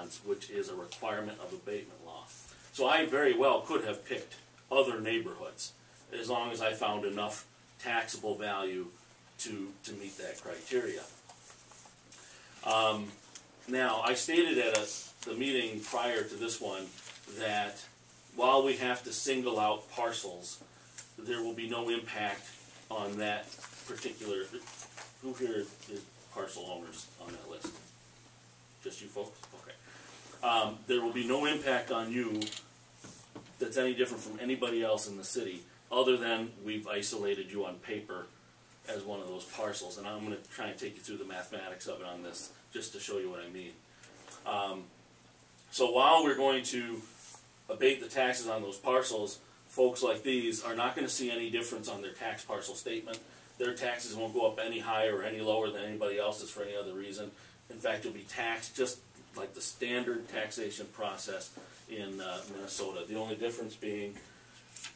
bonds, which is a requirement of abatement law. So I very well could have picked other neighborhoods, as long as I found enough taxable value to meet that criteria. Now, I stated at the meeting prior to this one that while we have to single out parcels, there will be no impact on that particular. Who here is parcel owners on that list? Just you folks? Okay. There will be no impact on you that's any different from anybody else in the city, other than we've isolated you on paper as one of those parcels. And I'm going to try and take you through the mathematics of it on this, just to show you what I mean. So while we're going to abate the taxes on those parcels, folks like these are not going to see any difference on their tax parcel statement. Their taxes won't go up any higher or any lower than anybody else's for any other reason. In fact, you'll be taxed just like the standard taxation process in Minnesota. The only difference being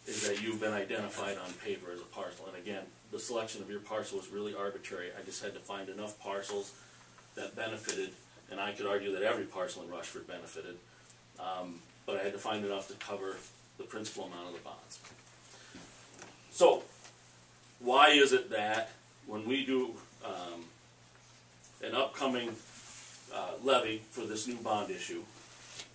is that you've been identified on paper as a parcel. And again, the selection of your parcel was really arbitrary. I just had to find enough parcels that benefited, and I could argue that every parcel in Rushford benefited, but I had to find enough to cover the principal amount of the bonds. So, why is it that when we do an upcoming levy for this new bond issue,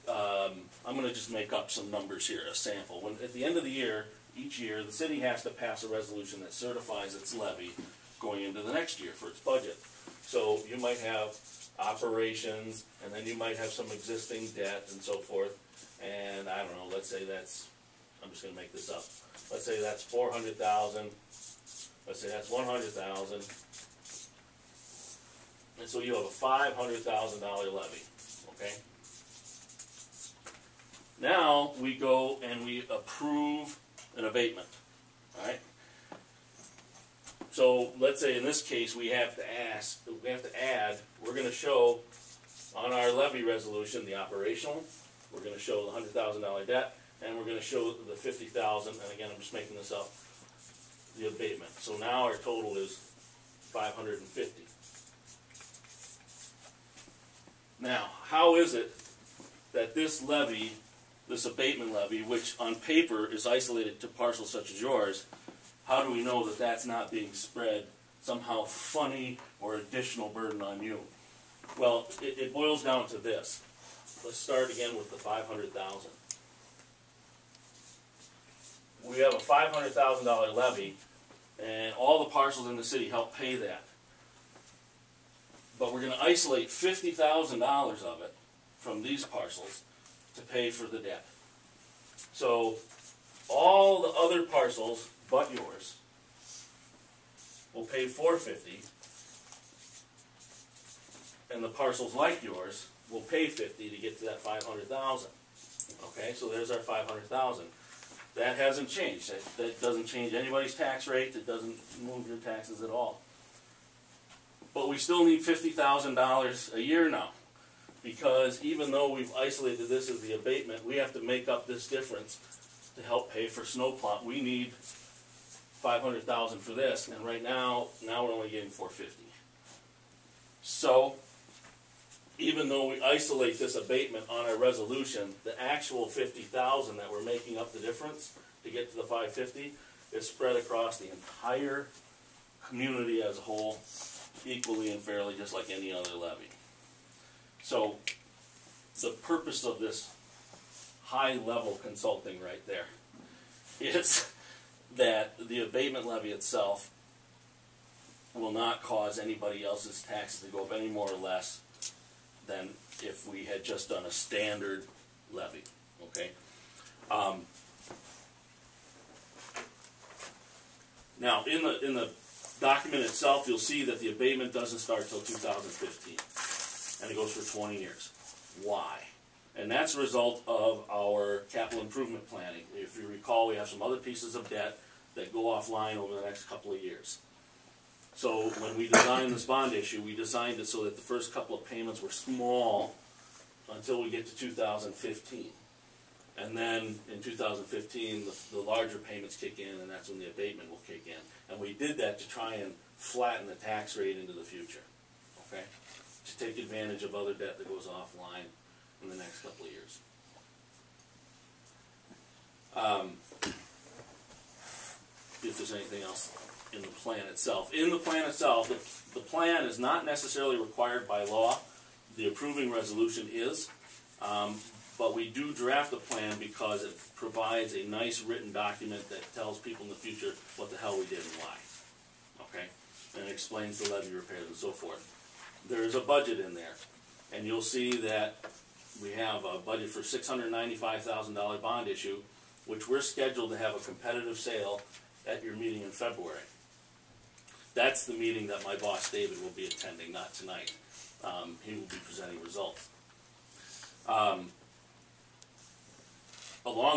I'm going to just make up some numbers here, a sample. When, at the end of the year, each year, the city has to pass a resolution that certifies its levy going into the next year for its budget. So you might have operations, and then you might have some existing debt and so forth. And I don't know, let's say that's, I'm just going to make this up. Let's say that's 400,000. Let's say that's 100,000. And so you have a $500,000 levy, okay? Now we go and we approve an abatement, all right? So let's say in this case we have to add, we're going to show on our levy resolution the operational, we're going to show the $100,000 debt, and we're going to show the $50,000, and again I'm just making this up, the abatement. So now our total is $550,000. Now, how is it that this levy, this abatement levy, which on paper is isolated to parcels such as yours, how do we know that that's not being spread somehow funny or additional burden on you? Well, it boils down to this. Let's start again with the $500,000. We have a $500,000 levy, and all the parcels in the city help pay that. But we're going to isolate $50,000 of it from these parcels to pay for the debt. So all the other parcels but yours will pay $450,000, and the parcels like yours will pay $50,000 to get to that $500,000. Okay, so there's our $500,000. That hasn't changed. That doesn't change anybody's tax rate. It doesn't move your taxes at all. But we still need $50,000 a year now, because even though we've isolated this as the abatement, we have to make up this difference to help pay for snowplow. We need $500,000 for this, and right now we're only getting $450,000. So even though we isolate this abatement on our resolution, the actual $50,000 that we're making up the difference to get to the $550,000 is spread across the entire community as a whole, equally and fairly, just like any other levy. So the purpose of this high-level consulting right there is that the abatement levy itself will not cause anybody else's taxes to go up any more or less than if we had just done a standard levy. Okay. Now, in the document itself, you'll see that the abatement doesn't start until 2015, and it goes for 20 years. Why? And that's a result of our capital improvement planning. If you recall, we have some other pieces of debt that go offline over the next couple of years. So when we designed this bond issue, we designed it so that the first couple of payments were small until we get to 2015. And then in 2015, the larger payments kick in, and that's when the abatement will kick in. And we did that to try and flatten the tax rate into the future, okay? To take advantage of other debt that goes offline in the next couple of years. If there's anything else in the plan itself. In the plan itself, the plan is not necessarily required by law. The approving resolution is, but we do draft a plan because it provides a nice written document that tells people in the future what the hell we did and why. Okay? And it explains the levy repairs and so forth. There is a budget in there, and you'll see that we have a budget for $695,000 bond issue, which we're scheduled to have a competitive sale at your meeting in February. That's the meeting that my boss David will be attending, not tonight. He will be presenting results. Along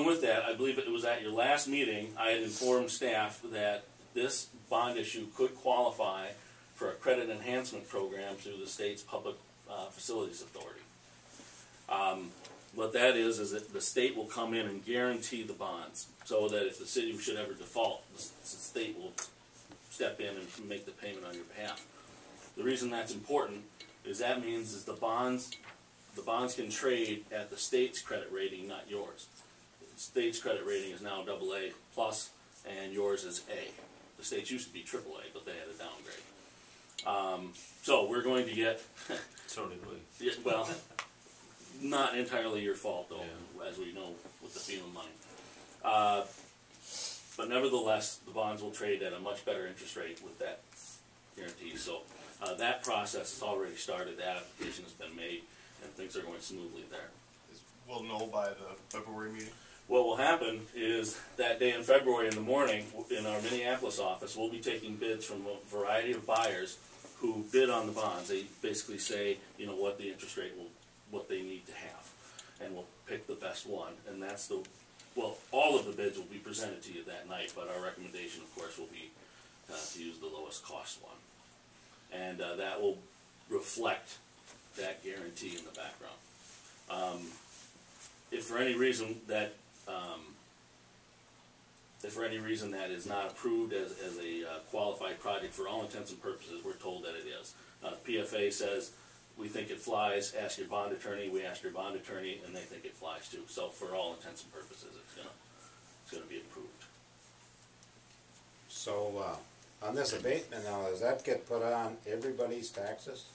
with that, I believe it was at your last meeting, I had informed staff that this bond issue could qualify for a credit enhancement program through the state's Public Facilities Authority. What that is that the state will come in and guarantee the bonds, so that if the city should ever default, the state will step in and make the payment on your behalf. The reason that's important is that means is the bonds can trade at the state's credit rating, not yours. The state's credit rating is now AA plus, and yours is A. The state's used to be AAA, but they had a downgrade. So we're going to get. So did we. Yeah, well, not entirely your fault, though, yeah, as we know with the FEMA money. But nevertheless, the bonds will trade at a much better interest rate with that guarantee. So that process has already started. That application has been made, and things are going smoothly there. We'll know by the February meeting? What will happen is that day in February in the morning, in our Minneapolis office, we'll be taking bids from a variety of buyers who bid on the bonds. They basically say, you know, what the interest rate will, what they need to have, and we'll pick the best one. And that's the, well, all of the bids will be presented to you that night, but our recommendation, of course, will be to use the lowest cost one. And that will reflect that guarantee in the background. If for any reason that is not approved as a qualified project, for all intents and purposes, we're told that it is. PFA says we think it flies. Ask your bond attorney. We asked your bond attorney, and they think it flies too. So for all intents and purposes, it's gonna be approved. So on this abatement now, does that get put on everybody's taxes?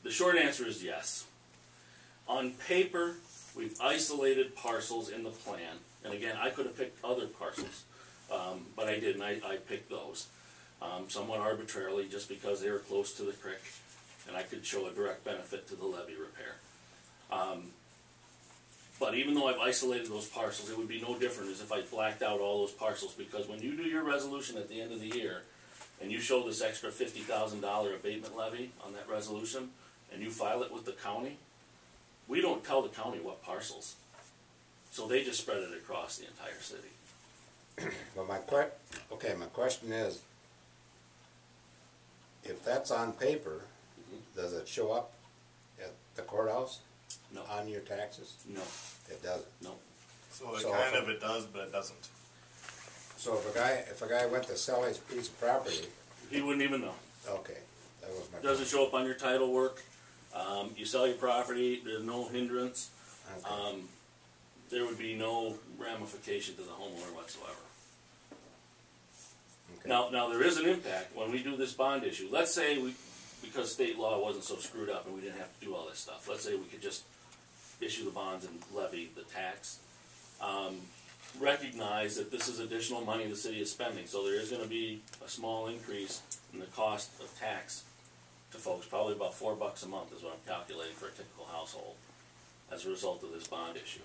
The short answer is yes. On paper, we've isolated parcels in the plan, and again, I could have picked other parcels, but I didn't. I picked those, somewhat arbitrarily, just because they were close to the creek, and I could show a direct benefit to the levee repair. But even though I've isolated those parcels, it would be no different as if I blacked out all those parcels, because when you do your resolution at the end of the year, and you show this extra $50,000 abatement levy on that resolution, and you file it with the county, we don't tell the county what parcels. So they just spread it across the entire city. Well, my question is, if that's on paper, does it show up at the courthouse? No. On your taxes? No. It doesn't? No. So it does, but it doesn't. So if a guy went to sell his piece of property, He wouldn't even know. okay, that was my It doesn't show up on your title work. You sell your property, there's no hindrance. Okay. There would be no ramification to the homeowner whatsoever. Okay. Now there is an impact when we do this bond issue. Let's say because state law wasn't so screwed up and we didn't have to do all this stuff. Let's say we could just issue the bonds and levy the tax. Recognize that this is additional money the city is spending, so there is going to be a small increase in the cost of tax to folks, probably about $4 a month is what I'm calculating for a typical household as a result of this bond issue.